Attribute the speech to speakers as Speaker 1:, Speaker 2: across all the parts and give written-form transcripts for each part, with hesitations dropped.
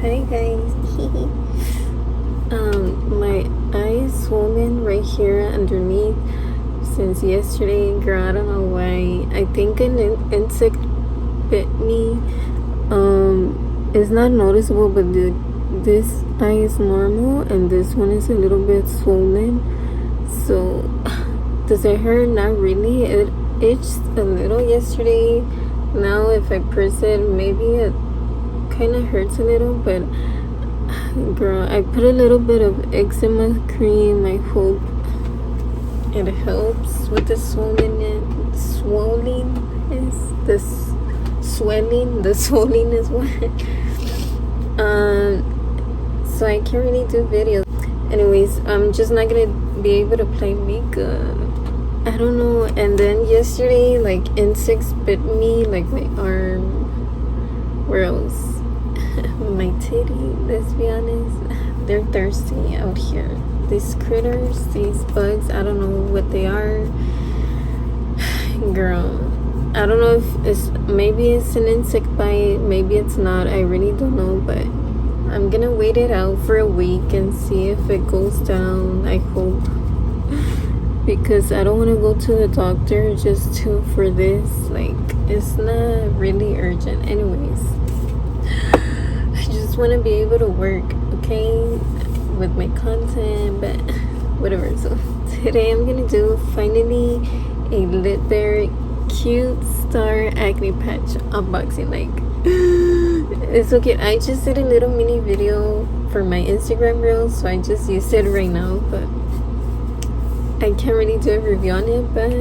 Speaker 1: Hi guys. My eye is swollen right here underneath since yesterday. Girl, I don't know why. I think an insect bit me. It's not noticeable, but this eye is normal and this one is a little bit swollen. So does it hurt? Not really. It itched a little yesterday. Now if I press it, maybe it kind of hurts a little, but girl, I put a little bit of eczema cream. I hope it helps with the swelling. The swelling is what. So I can't really do videos. Anyways, I'm just not gonna be able to play makeup. I don't know. And then yesterday, like, insects bit me, like my arm. Where else? My titty. Let's be honest. They're thirsty out here. These critters, these bugs. I don't know what they are. Girl, I don't know if maybe it's an insect bite, maybe it's not. I really don't know, but I'm gonna wait it out for a week and see if it goes down. I hope, because I don't want to go to the doctor just for this. Like, it's not really urgent. Anyways, I just want to be able to work, okay, with my content, but whatever. So today I'm gonna do finally a Lit Bear cute star acne patch unboxing. Like, it's so cute. I just did a little mini video for my Instagram reels, so I just used it right now, but I can't really do a review on it. But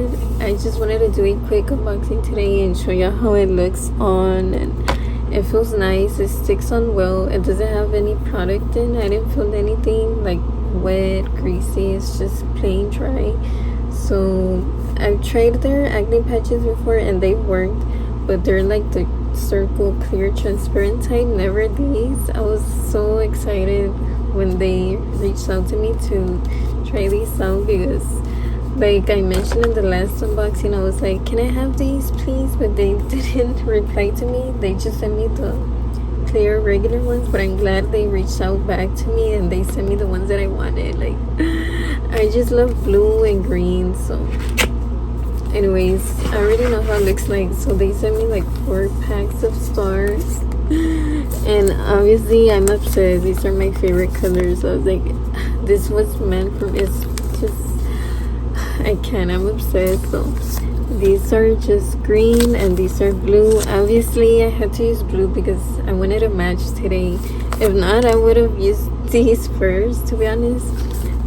Speaker 1: I just wanted to do a quick unboxing today and show you how it looks on, and it feels nice. It sticks on well. It doesn't have any product in. I didn't feel anything like wet, greasy. It's just plain dry. So I've tried their acne patches before and they worked, but they're like the circle clear transparent type, never these. I was so excited when they reached out to me to try these out, because like I mentioned in the last unboxing, I was like, can I have these please? But they didn't reply to me. They just sent me the clear regular ones, but I'm glad they reached out back to me and they sent me the ones that I wanted. Like, I just love blue and green. So anyways, I already know how it looks like. So they sent me like 4 packs of stars, and obviously I'm obsessed. These are my favorite colors. I was like, this was meant for, it's just, I can't, I'm obsessed. So these are just green and these are blue. Obviously I had to use blue because I wanted a match today. If not, I would have used these first, to be honest.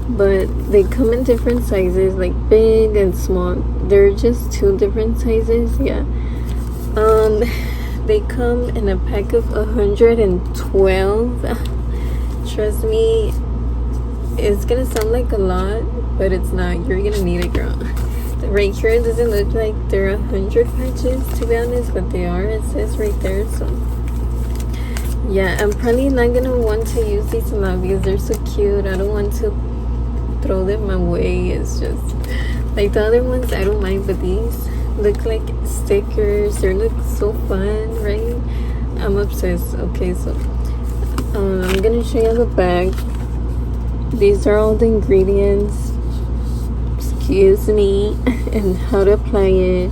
Speaker 1: But they come in different sizes, like big and small. They're just 2 different sizes. Yeah. They come in a pack of 112. Trust me, it's gonna sound like a lot, but it's not. You're gonna need it, girl. Right here, it doesn't look like there are 100 patches, to be honest, but they are. It says right there. So yeah, I'm probably not gonna want to use these a lot because they're so cute. I don't want to throw them away. It's just like the other ones, I don't mind, but these look like stickers. They look so fun, right? I'm obsessed. Okay, so I'm gonna show you the bag. These are all the ingredients, excuse me, and how to apply it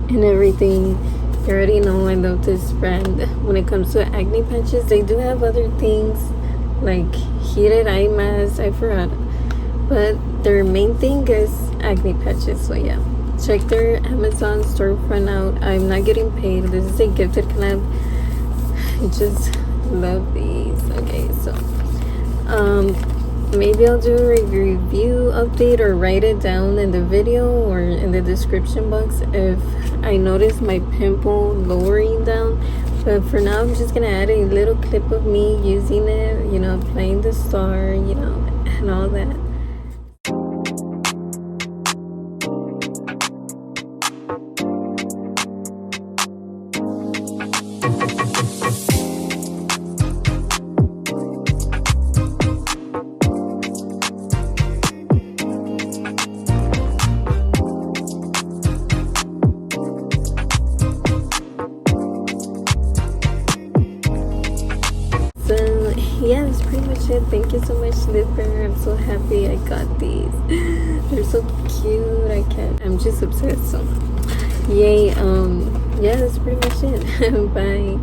Speaker 1: and everything. You already know I love this brand. When it comes to acne patches, they do have other things like heated eye masks, I forgot, but their main thing is acne patches. So yeah, check their Amazon storefront out. I'm not getting paid. This is a gifted collab. I just love these. Okay, so maybe I'll do a review update or write it down in the video or in the description box if I notice my pimple lowering down. But for now, I'm just gonna add a little clip of me using it, you know, applying the star, you know, and all that. So yeah, that's pretty much it. Thank you so much, Dipper. I'm so happy I got these. They're so cute. I'm just obsessed. So yay. Yeah, that's pretty much it. Bye.